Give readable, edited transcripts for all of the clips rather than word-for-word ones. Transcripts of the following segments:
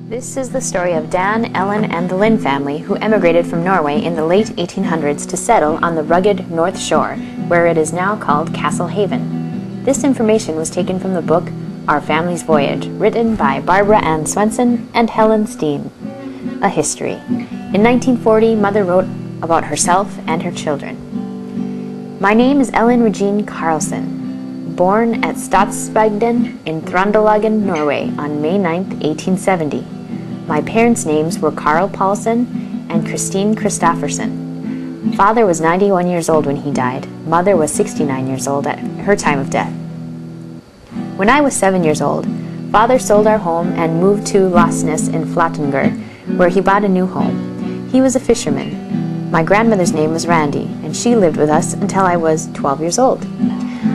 This is the story of Dan, Ellen, and the Lind family who emigrated from Norway in the late 1800s to settle on the rugged North Shore, where it is now called Castle Haven. This information was taken from the book Our Family's Voyage, written by Barbara Ann Swenson and Helen Steen. A history. In 1940, Mother wrote about herself and her children. My name is Ellen Regine Carlson, born at Stadsbygden in Trøndelagen, Norway on May 9, 1870. My parents' names were Carl Paulsen and Christine Christofferson. Father was 91 years old when he died. Mother was 69 years old at her time of death. When I was 7 years old, Father sold our home and moved to Losnes in Flattinger, where he bought a new home. He was a fisherman. My grandmother's name was Randy, and she lived with us until I was 12 years old.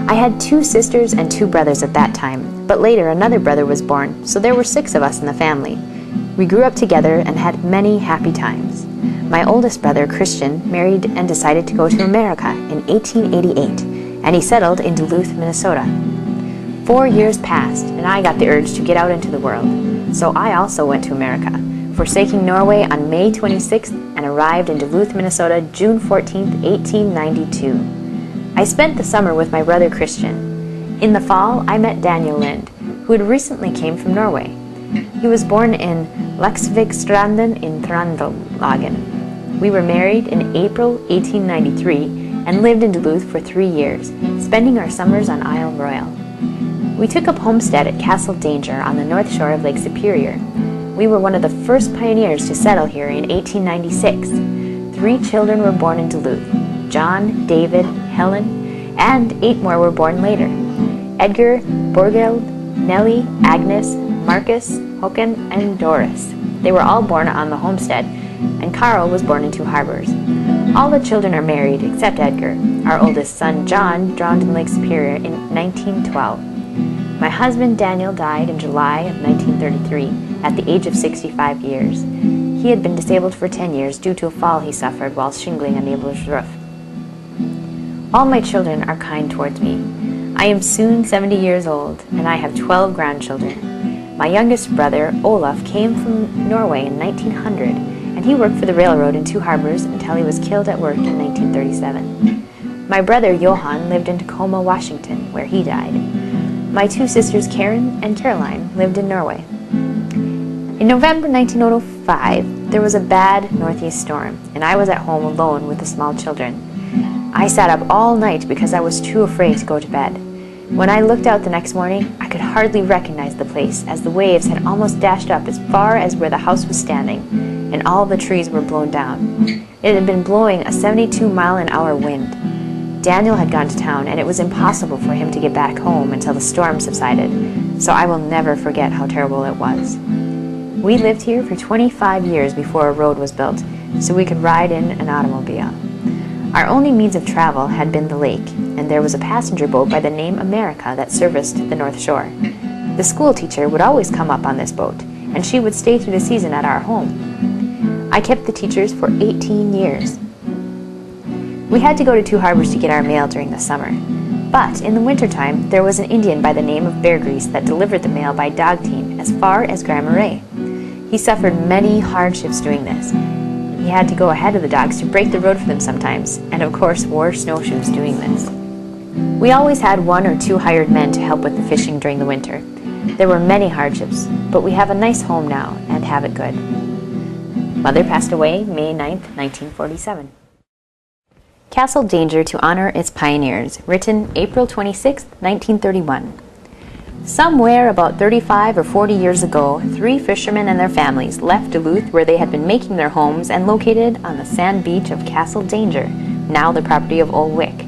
I had 2 sisters and 2 brothers at that time, but later another brother was born, so there were 6 of us in the family. We grew up together and had many happy times. My oldest brother, Christian, married and decided to go to America in 1888, and he settled in Duluth, Minnesota. 4 years passed, and I got the urge to get out into the world, so I also went to America, forsaking Norway on May 26th and arrived in Duluth, Minnesota, June 14th, 1892. I spent the summer with my brother Christian. In the fall, I met Daniel Lind, who had recently came from Norway. He was born in Leksvikstranden in Trøndelagen. We were married in April 1893 and lived in Duluth for 3 years, spending our summers on Isle Royal. We took up homestead at Castle Danger on the north shore of Lake Superior. We were one of the first pioneers to settle here in 1896. 3 children were born in Duluth: John, David, Helen, and 8 more were born later: Edgar, Borghild, Nellie, Agnes, Marcus, Håkon, and Doris. They were all born on the homestead, and Carl was born in 2 harbors. All the children are married except Edgar. Our oldest son, John, drowned in Lake Superior in 1912. My husband, Daniel, died in July of 1933 at the age of 65 years. He had been disabled for 10 years due to a fall he suffered while shingling a neighbor's roof. All my children are kind towards me. I am soon 70 years old, and I have 12 grandchildren. My youngest brother, Olaf, came from Norway in 1900, and he worked for the railroad in 2 harbors until he was killed at work in 1937. My brother, Johan, lived in Tacoma, Washington, where he died. My 2 sisters, Karen and Caroline, lived in Norway. In November 1905, there was a bad northeast storm, and I was at home alone with the small children. I sat up all night because I was too afraid to go to bed. When I looked out the next morning, I could hardly recognize the place, as the waves had almost dashed up as far as where the house was standing, and all the trees were blown down. It had been blowing a 72-mile-an-hour wind. Daniel had gone to town, and it was impossible for him to get back home until the storm subsided, so I will never forget how terrible it was. We lived here for 25 years before a road was built, so we could ride in an automobile. Our only means of travel had been the lake, and there was a passenger boat by the name America that serviced the North Shore. The school teacher would always come up on this boat, and she would stay through the season at our home. I kept the teachers for 18 years. We had to go to 2 harbors to get our mail during the summer, but in the wintertime there was an Indian by the name of Bear Grease that delivered the mail by dog team as far as Grand Marais. He suffered many hardships doing this. He had to go ahead of the dogs to break the road for them sometimes, and of course wore snowshoes doing this. We always had 1 or 2 hired men to help with the fishing during the winter. There were many hardships, but we have a nice home now and have it good. Mother passed away May 9th, 1947. Castle Danger to honor its pioneers, written April 26, 1931. Somewhere about 35 or 40 years ago, 3 fishermen and their families left Duluth, where they had been making their homes, and located on the sand beach of Castle Danger, now the property of Old Wick.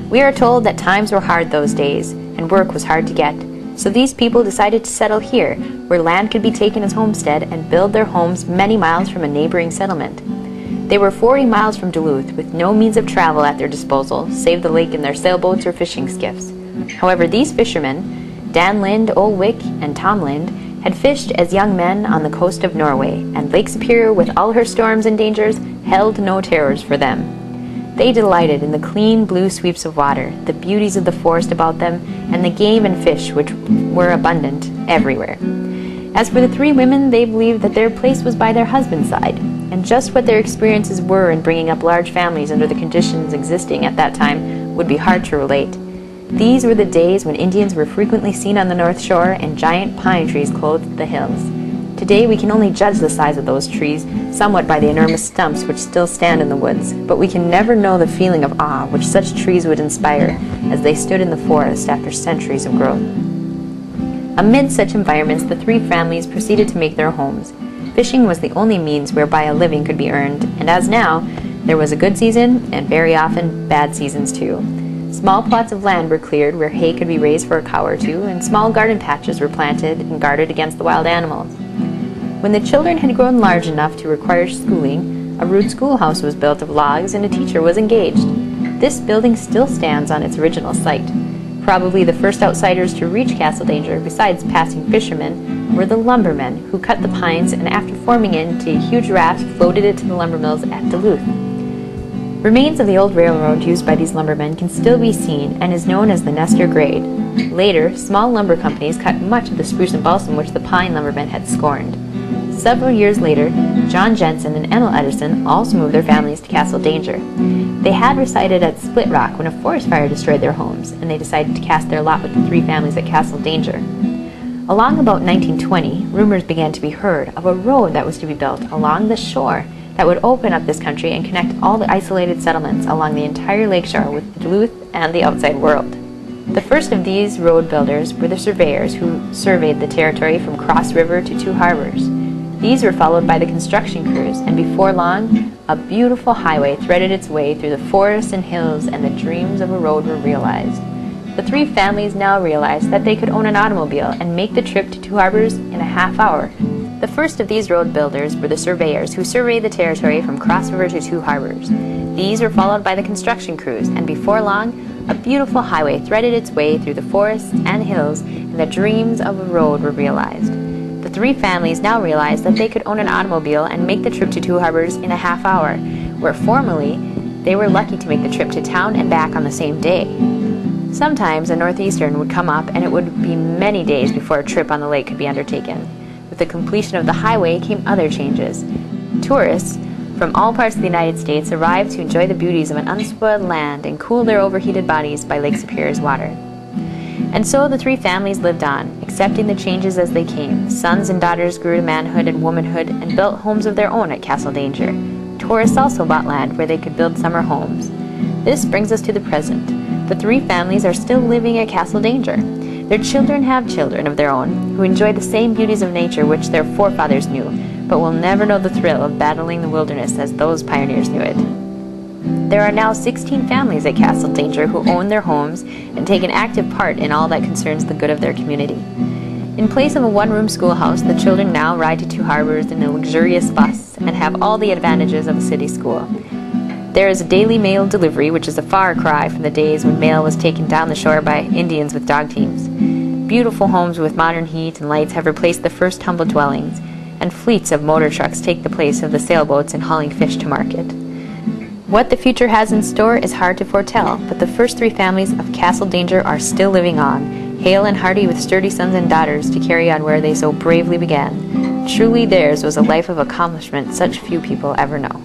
We are told that times were hard those days, and work was hard to get, so these people decided to settle here, where land could be taken as homestead, and build their homes many miles from a neighboring settlement. They were 40 miles from Duluth, with no means of travel at their disposal, save the lake in their sailboats or fishing skiffs. However, these fishermen, Dan Lind, Old Wick, and Tom Lind, had fished as young men on the coast of Norway, and Lake Superior, with all her storms and dangers, held no terrors for them. They delighted in the clean blue sweeps of water, the beauties of the forest about them, and the game and fish which were abundant everywhere. As for the three women, they believed that their place was by their husband's side, and just what their experiences were in bringing up large families under the conditions existing at that time would be hard to relate. These were the days when Indians were frequently seen on the North Shore and giant pine trees clothed the hills. Today we can only judge the size of those trees somewhat by the enormous stumps which still stand in the woods, but we can never know the feeling of awe which such trees would inspire as they stood in the forest after centuries of growth. Amid such environments, the three families proceeded to make their homes. Fishing was the only means whereby a living could be earned, and as now, there was a good season and very often bad seasons too. Small plots of land were cleared where hay could be raised for a cow or two, and small garden patches were planted and guarded against the wild animals. When the children had grown large enough to require schooling, a rude schoolhouse was built of logs and a teacher was engaged. This building still stands on its original site. Probably the first outsiders to reach Castle Danger, besides passing fishermen, were the lumbermen who cut the pines and after forming it into a huge raft floated it to the lumber mills at Duluth. Remains of the old railroad used by these lumbermen can still be seen and is known as the Nestor grade. Later, small lumber companies cut much of the spruce and balsam which the pine lumbermen had scorned. Several years later, John Jensen and Emil Ederson also moved their families to Castle Danger. They had resided at Split Rock when a forest fire destroyed their homes, and they decided to cast their lot with the three families at Castle Danger. Along about 1920, rumors began to be heard of a road that was to be built along the shore that would open up this country and connect all the isolated settlements along the entire lakeshore with Duluth and the outside world. The first of these road builders were the surveyors who surveyed the territory from Cross River to Two Harbors. These were followed by the construction crews, and before long, a beautiful highway threaded its way through the forests and hills, and the dreams of a road were realized. The three families now realized that they could own an automobile and make the trip to Two Harbors in a half hour. The first of these road builders were the surveyors who surveyed the territory from Cross River to Two Harbors. These were followed by the construction crews, and before long, a beautiful highway threaded its way through the forests and hills, and the dreams of a road were realized. The three families now realized that they could own an automobile and make the trip to Two Harbors in a half hour, where formerly they were lucky to make the trip to town and back on the same day. Sometimes a northeastern would come up and it would be many days before a trip on the lake could be undertaken. With the completion of the highway came other changes. Tourists from all parts of the United States arrived to enjoy the beauties of an unspoiled land and cool their overheated bodies by Lake Superior's water. And so the three families lived on, accepting the changes as they came. Sons and daughters grew to manhood and womanhood and built homes of their own at Castle Danger. Tourists also bought land where they could build summer homes. This brings us to the present. The three families are still living at Castle Danger. Their children have children of their own who enjoy the same beauties of nature which their forefathers knew, but will never know the thrill of battling the wilderness as those pioneers knew it. There are now 16 families at Castle Danger who own their homes and take an active part in all that concerns the good of their community. In place of a one-room schoolhouse, the children now ride to Two Harbors in a luxurious bus and have all the advantages of a city school. There is a daily mail delivery, which is a far cry from the days when mail was taken down the shore by Indians with dog teams. Beautiful homes with modern heat and lights have replaced the first humble dwellings, and fleets of motor trucks take the place of the sailboats in hauling fish to market. What the future has in store is hard to foretell, but the first three families of Castle Danger are still living on, hale and hearty with sturdy sons and daughters to carry on where they so bravely began. Truly theirs was a life of accomplishment such few people ever know.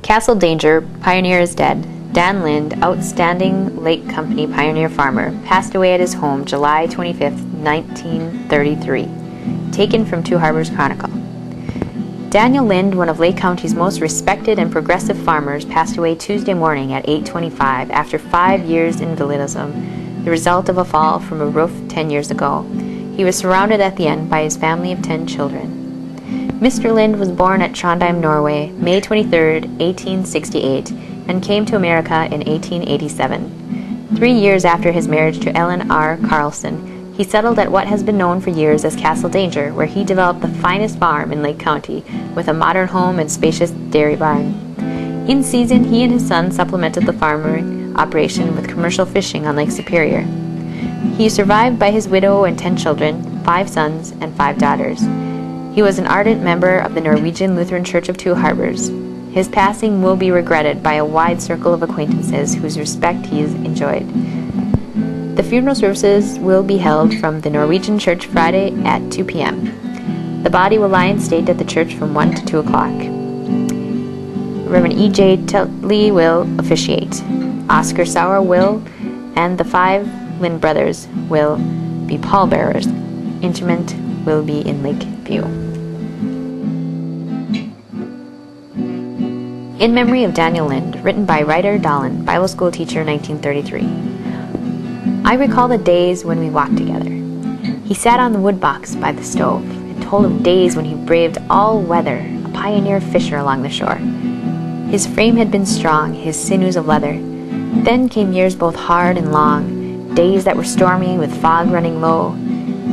Castle Danger, pioneer is dead. Dan Lind, outstanding Lake Company pioneer farmer, passed away at his home July 25, 1933. Taken from Two Harbors Chronicle. Daniel Lind, one of Lake County's most respected and progressive farmers, passed away Tuesday morning at 8:25 after 5 years invalidism, the result of a fall from a roof 10 years ago. He was surrounded at the end by his family of 10 children. Mr. Lind was born at Trondheim, Norway, May 23, 1868, and came to America in 1887. 3 years after his marriage to Ellen R. Carlson, he settled at what has been known for years as Castle Danger, where he developed the finest farm in Lake County, with a modern home and spacious dairy barn. In season, he and his son supplemented the farming operation with commercial fishing on Lake Superior. He is survived by his widow and 10 children, 5 sons and 5 daughters. He was an ardent member of the Norwegian Lutheran Church of Two Harbors. His passing will be regretted by a wide circle of acquaintances whose respect he has enjoyed. The funeral services will be held from the Norwegian Church Friday at 2 p.m. The body will lie in state at the church from 1 to 2 o'clock. Reverend E.J. Lee will officiate. Oscar Saur will, and the 5 Lind brothers will be pallbearers. Interment will be in Lakeview. In Memory of Daniel Lind, written by Ryder Dahlin, Bible school teacher, 1933. I recall the days when we walked together. He sat on the wood box by the stove and told of days when he braved all weather, a pioneer fisher along the shore. His frame had been strong, his sinews of leather. Then came years both hard and long, days that were stormy with fog running low.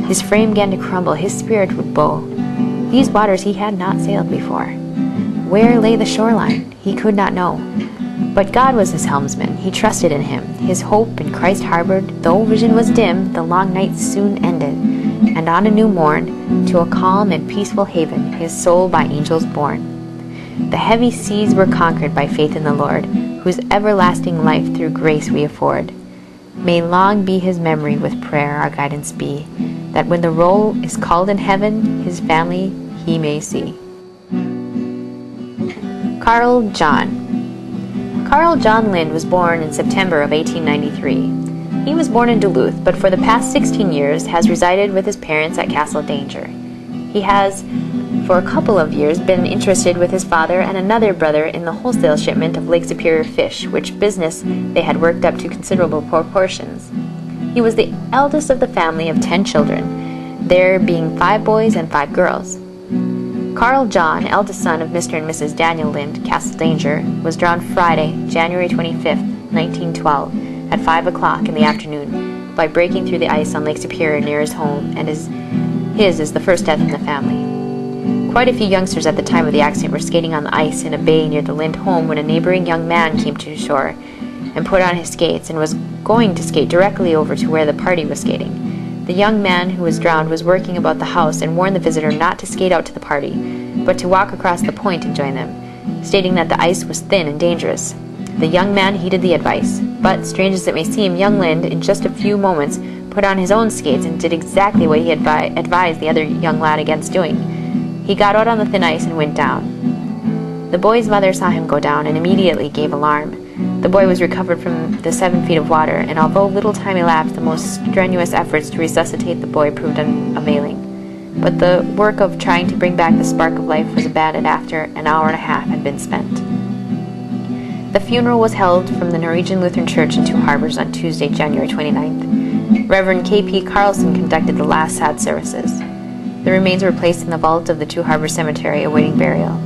His frame began to crumble, his spirit would bow. These waters he had not sailed before. Where lay the shoreline? He could not know. But God was his helmsman, he trusted in him. His hope in Christ harbored, though vision was dim, the long nights soon ended. And on a new morn, to a calm and peaceful haven, his soul by angels borne. The heavy seas were conquered by faith in the Lord, whose everlasting life through grace we afford. May long be his memory with prayer our guidance be, that when the roll is called in heaven, his family he may see. Carl John. Carl John Lind was born in September of 1893. He was born in Duluth, but for the past 16 years has resided with his parents at Castle Danger. He has, for a couple of years, been interested with his father and another brother in the wholesale shipment of Lake Superior fish, which business they had worked up to considerable proportions. He was the eldest of the family of 10 children, there being 5 boys and 5 girls. Carl John, eldest son of Mr. and Mrs. Daniel Lind, Castle Danger, was drowned Friday, January 25, 1912, at 5 o'clock in the afternoon by breaking through the ice on Lake Superior near his home, and his is the first death in the family. Quite a few youngsters at the time of the accident were skating on the ice in a bay near the Lind home when a neighboring young man came to the shore and put on his skates and was going to skate directly over to where the party was skating. The young man who was drowned was working about the house and warned the visitor not to skate out to the party, but to walk across the point and join them, stating that the ice was thin and dangerous. The young man heeded the advice, but, strange as it may seem, young Lind, in just a few moments, put on his own skates and did exactly what he advised the other young lad against doing. He got out on the thin ice and went down. The boy's mother saw him go down and immediately gave alarm. The boy was recovered from the 7 feet of water, and although little time elapsed, the most strenuous efforts to resuscitate the boy proved unavailing. But the work of trying to bring back the spark of life was abandoned after an hour and a half had been spent. The funeral was held from the Norwegian Lutheran Church in Two Harbors on Tuesday, January 29th. Reverend K.P. Carlson conducted the last sad services. The remains were placed in the vault of the Two Harbors Cemetery awaiting burial.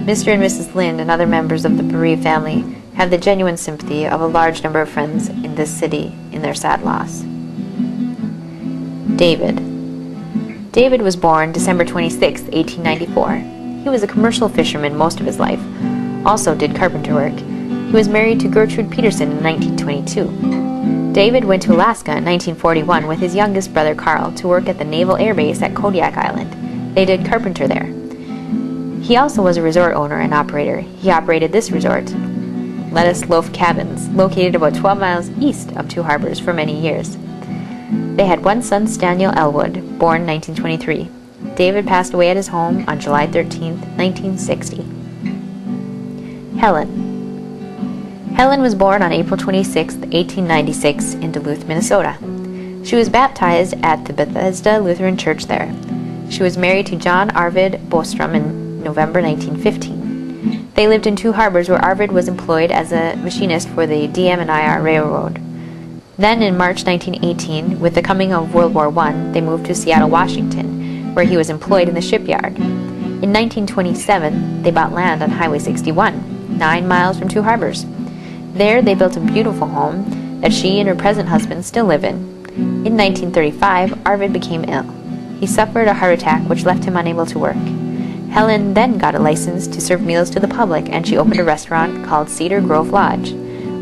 Mr. and Mrs. Lind and other members of the bereaved family have the genuine sympathy of a large number of friends in this city in their sad loss. David. David was born December 26, 1894. He was a commercial fisherman most of his life, also did carpenter work. He was married to Gertrude Peterson in 1922. David went to Alaska in 1941 with his youngest brother Carl to work at the Naval Air Base at Kodiak Island. They did carpenter there. He also was a resort owner and operator. He operated this resort, Lettuce Loaf Cabins, located about 12 miles east of Two Harbors, for many years. They had one son, Daniel Elwood, born 1923. David passed away at his home on July 13, 1960. Helen. Helen was born on April 26, 1896, in Duluth, Minnesota. She was baptized at the Bethesda Lutheran Church there. She was married to John Arvid Bostrom in November 1915. They lived in Two Harbors, where Arvid was employed as a machinist for the DM&IR Railroad. Then, in March 1918, with the coming of World War I, they moved to Seattle, Washington, where he was employed in the shipyard. In 1927, they bought land on Highway 61, 9 miles from Two Harbors. There, they built a beautiful home that she and her present husband still live in. In 1935, Arvid became ill. He suffered a heart attack which left him unable to work. Helen then got a license to serve meals to the public, and she opened a restaurant called Cedar Grove Lodge.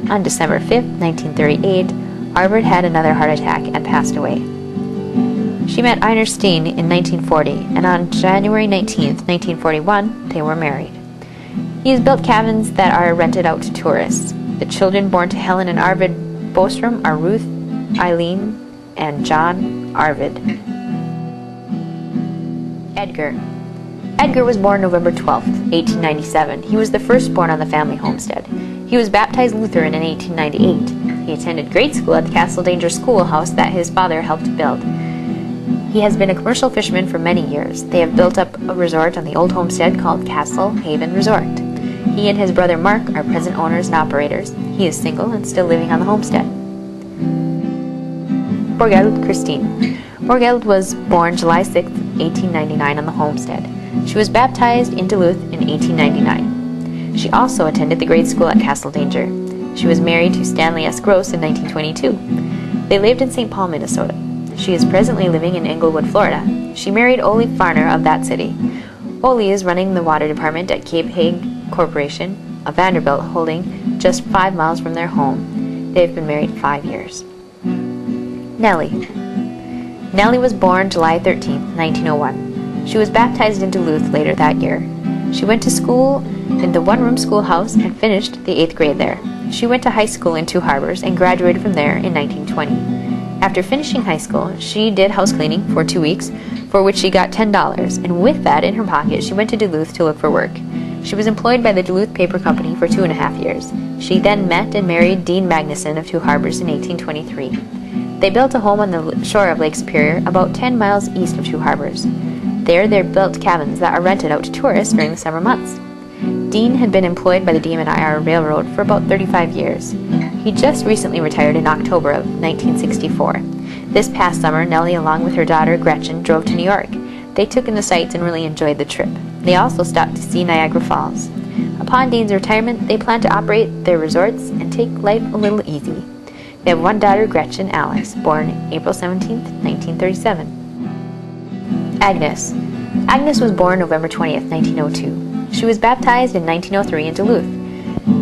On December 5, 1938, Arvid had another heart attack and passed away. She met Einar Steen in 1940, and on January 19, 1941, they were married. He has built cabins that are rented out to tourists. The children born to Helen and Arvid Bostrom are Ruth, Eileen, and John Arvid. Edgar. Edgar was born November 12, 1897. He was the firstborn on the family homestead. He was baptized Lutheran in 1898. He attended grade school at the Castle Danger schoolhouse that his father helped build. He has been a commercial fisherman for many years. They have built up a resort on the old homestead called Castle Haven Resort. He and his brother Mark are present owners and operators. He is single and still living on the homestead. Borgeld Christine. Borgeld was born July 6, 1899 on the homestead. She was baptized in Duluth in 1899. She also attended the grade school at Castle Danger. She was married to Stanley S. Gross in 1922. They lived in St. Paul, Minnesota. She is presently living in Englewood, Florida. She married Ole Farner of that city. Ole is running the water department at Cape Hague Corporation, a Vanderbilt holding just 5 miles from their home. They have been married 5 years. Nellie. Nellie was born July 13, 1901. She was baptized in Duluth later that year. She went to school in the one-room schoolhouse and finished the 8th grade there. She went to high school in Two Harbors and graduated from there in 1920. After finishing high school, she did house cleaning for 2 weeks, for which she got $10, and with that in her pocket, she went to Duluth to look for work. She was employed by the Duluth Paper Company for 2.5 years. She then met and married Dean Magnuson of Two Harbors in 1823. They built a home on the shore of Lake Superior, about 10 miles east of Two Harbors. There, they built cabins that are rented out to tourists during the summer months. Dean had been employed by the DM&IR Railroad for about 35 years. He just recently retired in October of 1964. This past summer, Nellie, along with her daughter Gretchen, drove to New York. They took in the sights and really enjoyed the trip. They also stopped to see Niagara Falls. Upon Dean's retirement, they plan to operate their resorts and take life a little easy. They have one daughter, Gretchen Alice, born April 17, 1937. Agnes. Agnes was born November 20, 1902. She was baptized in 1903 in Duluth.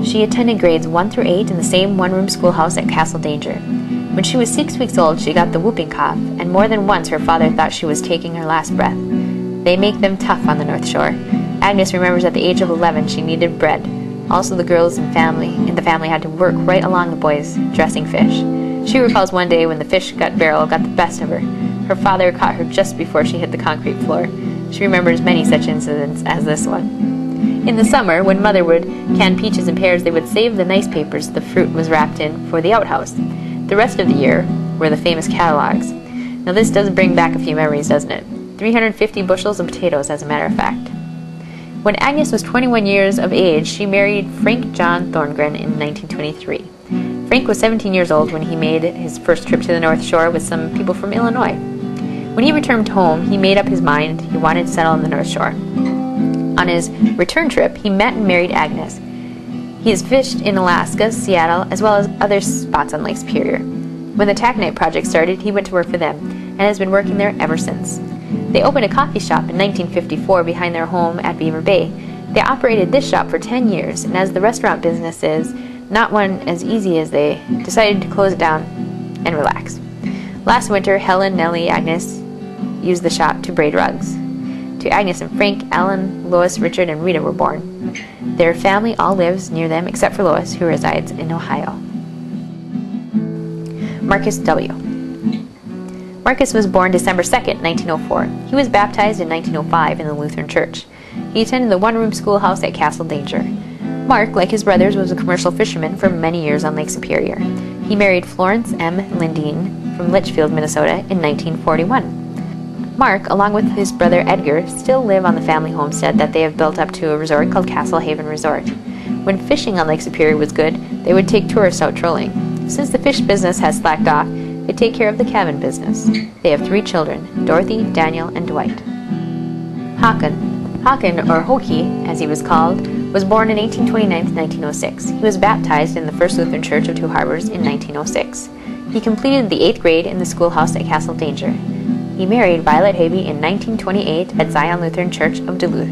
She attended grades 1 through 8 in the same one-room schoolhouse at Castle Danger. When she was 6 weeks old, she got the whooping cough, and more than once her father thought she was taking her last breath. They make them tough on the North Shore. Agnes remembers at the age of 11 she needed bread. Also, the girls in the family had to work right along the boys dressing fish. She recalls one day when the fish barrel got the best of her. Her father caught her just before she hit the concrete floor. She remembers many such incidents as this one. In the summer, when Mother would can peaches and pears, they would save the nice papers the fruit was wrapped in for the outhouse. The rest of the year were the famous catalogs. Now this does bring back a few memories, doesn't it? 350 bushels of potatoes, as a matter of fact. When Agnes was 21 years of age, she married Frank John Thorngren in 1923. Frank was 17 years old when he made his first trip to the North Shore with some people from Illinois. When he returned home, he made up his mind he wanted to settle on the North Shore. On his return trip, he met and married Agnes. He has fished in Alaska, Seattle, as well as other spots on Lake Superior. When the Taconite project started, he went to work for them, and has been working there ever since. They opened a coffee shop in 1954 behind their home at Beaver Bay. They operated this shop for 10 years, and as the restaurant business is not one as easy as they decided to close it down and relax. Last winter, Helen, Nellie, Agnes used the shop to braid rugs. To Agnes and Frank, Alan, Lois, Richard, and Rita were born. Their family all lives near them except for Lois, who resides in Ohio. Marcus W. Marcus was born December 2, 1904. He was baptized in 1905 in the Lutheran Church. He attended the one-room schoolhouse at Castle Danger. Mark, like his brothers, was a commercial fisherman for many years on Lake Superior. He married Florence M. Lindeen from Litchfield, Minnesota in 1941. Mark, along with his brother Edgar, still live on the family homestead that they have built up to a resort called Castle Haven Resort. When fishing on Lake Superior was good, they would take tourists out trolling. Since the fish business has slacked off, they take care of the cabin business. They have 3 children, Dorothy, Daniel, and Dwight. Håkan, or Hoki, as he was called, was born in 1829-1906. He was baptized in the First Lutheran Church of Two Harbors in 1906. He completed the 8th grade in the schoolhouse at Castle Danger. He married Violet Habe in 1928 at Zion Lutheran Church of Duluth.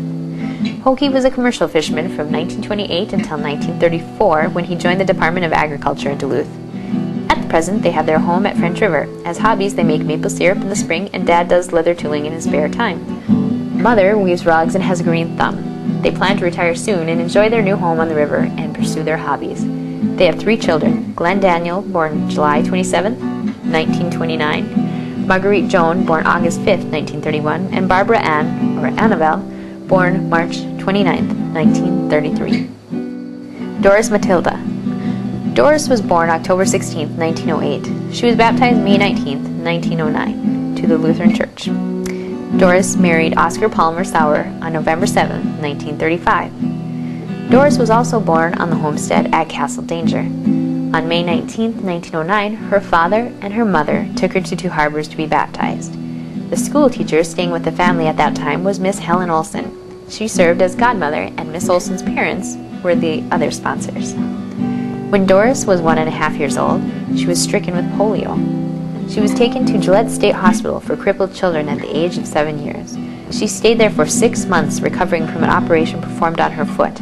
Hoki was a commercial fisherman from 1928 until 1934 when he joined the Department of Agriculture in Duluth. At the At present, they have their home at French River. As hobbies, they make maple syrup in the spring, and Dad does leather tooling in his spare time. Mother weaves rugs and has a green thumb. They plan to retire soon and enjoy their new home on the river and pursue their hobbies. They have 3 children: Glenn Daniel, born July 27, 1929, Marguerite Joan, born August 5, 1931, and Barbara Ann, or Annabelle, born March 29, 1933. Doris Matilda. Doris was born October 16, 1908. She was baptized May 19, 1909, to the Lutheran Church. Doris married Oscar Palmer Saur on November 7, 1935. Doris was also born on the homestead at Castle Danger. On May 19, 1909, her father and her mother took her to Two Harbors to be baptized. The school teacher staying with the family at that time was Miss Helen Olson. She served as godmother, and Miss Olson's parents were the other sponsors. When Doris was 1.5 years old, she was stricken with polio. She was taken to Gillette State Hospital for crippled children at the age of 7 years. She stayed there for 6 months, recovering from an operation performed on her foot.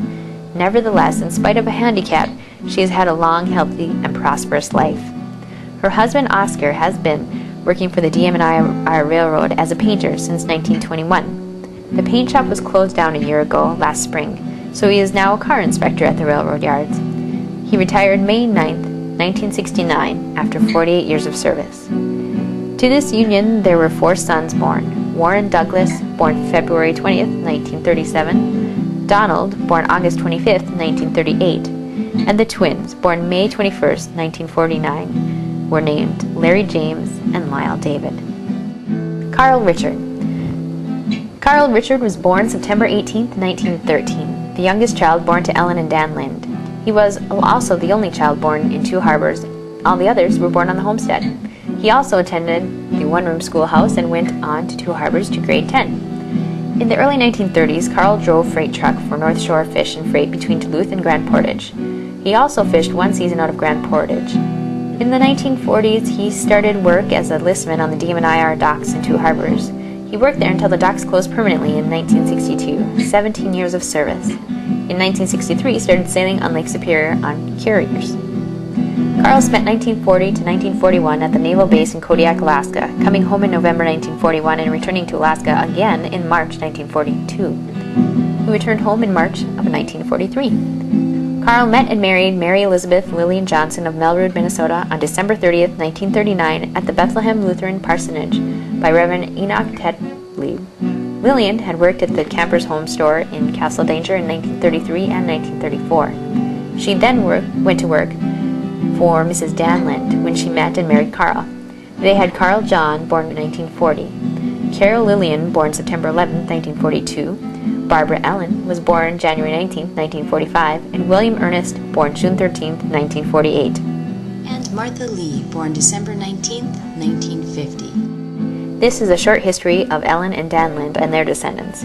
Nevertheless, in spite of a handicap, she has had a long, healthy, and prosperous life. Her husband, Oscar, has been working for the DM&I Railroad as a painter since 1921. The paint shop was closed down a year ago, last spring, so he is now a car inspector at the railroad yards. He retired May 9, 1969, after 48 years of service. To this union there were 4 sons born: Warren Douglas, born February 20th, 1937, Donald, born August 25th, 1938, and the twins, born May 21st, 1949, were named Larry James and Lyle David. Carl Richard. Carl Richard was born September 18th, 1913, the youngest child born to Ellen and Dan Lind. He was also the only child born in Two Harbors. All the others were born on the homestead. He also attended the one-room schoolhouse and went on to Two Harbors to grade 10. In the early 1930s, Carl drove freight truck for North Shore Fish and Freight between Duluth and Grand Portage. He also fished 1 season out of Grand Portage. In the 1940s, he started work as a listman on the DM&IR docks in Two Harbors. He worked there until the docks closed permanently in 1962, 17 years of service. In 1963, he started sailing on Lake Superior on carriers. Carl spent 1940 to 1941 at the naval base in Kodiak, Alaska, coming home in November 1941 and returning to Alaska again in March 1942. He returned home in March of 1943. Carl met and married Mary Elizabeth Lillian Johnson of Melroot, Minnesota on December 30th, 1939 at the Bethlehem Lutheran Parsonage by Reverend Enoch Tetley. Lillian had worked at the Camper's Home store in Castle Danger in 1933 and 1934. She then went to work for Mrs. Dan Lind when she met and married Carl. They had Carl John, born in 1940. Carol Lillian, born September 11, 1942. Barbara Ellen was born January 19, 1945. And William Ernest, born June 13, 1948. And Martha Lee, born December 19, 1950. This is a short history of Ellen and Dan Lind and their descendants.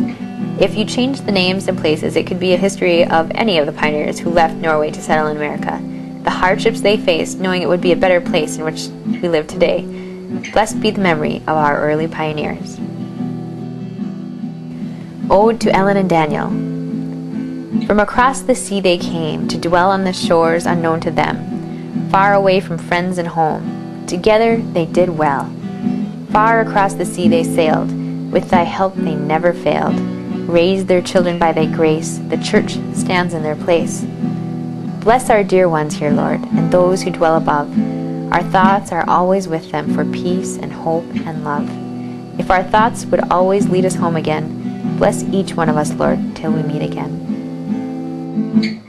If you change the names and places, it could be a history of any of the pioneers who left Norway to settle in America. The hardships they faced, knowing it would be a better place in which we live today. Blessed be the memory of our early pioneers. Ode to Ellen and Daniel. From across the sea they came, to dwell on the shores unknown to them, far away from friends and home. Together they did well. Far across the sea they sailed, with thy help they never failed. Raised their children by thy grace, the church stands in their place. Bless our dear ones here, Lord, and those who dwell above. Our thoughts are always with them for peace and hope and love. If our thoughts would always lead us home again, bless each one of us, Lord, till we meet again.